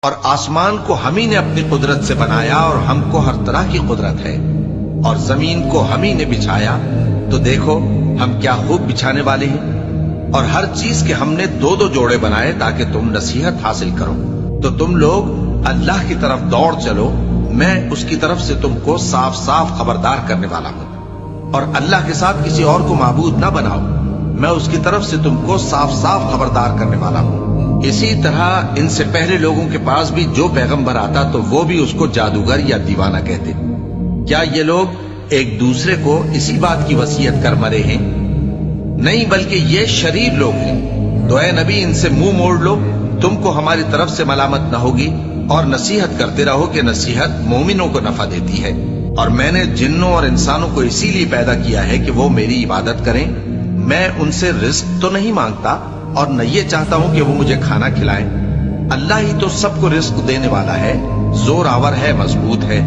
اور آسمان کو ہم ہی نے اپنی قدرت سے بنایا اور ہم کو ہر طرح کی قدرت ہے، اور زمین کو ہم ہی نے بچھایا تو دیکھو ہم کیا خوب بچھانے والے ہیں، اور ہر چیز کے ہم نے دو دو جوڑے بنائے تاکہ تم نصیحت حاصل کرو۔ تو تم لوگ اللہ کی طرف دوڑ چلو، میں اس کی طرف سے تم کو صاف صاف خبردار کرنے والا ہوں، اور اللہ کے ساتھ کسی اور کو معبود نہ بناؤ، میں اس کی طرف سے تم کو صاف صاف خبردار کرنے والا ہوں۔ اسی طرح ان سے پہلے لوگوں کے پاس بھی جو پیغمبر آتا تو وہ بھی اس کو جادوگر یا دیوانہ کہتے۔ کیا یہ لوگ ایک دوسرے کو اسی بات کی وصیت کر مرے ہیں؟ نہیں، بلکہ یہ شریر لوگ ہیں۔ تو اے نبی ان سے منہ موڑ لو، تم کو ہماری طرف سے ملامت نہ ہوگی، اور نصیحت کرتے رہو کہ نصیحت مومنوں کو نفع دیتی ہے۔ اور میں نے جنوں اور انسانوں کو اسی لیے پیدا کیا ہے کہ وہ میری عبادت کریں، میں ان سے رزق تو نہیں مانگتا اور نہ یہ چاہتا ہوں کہ وہ مجھے کھانا کھلائیں۔ اللہ ہی تو سب کو رزق دینے والا ہے، زور آور ہے، مضبوط ہے۔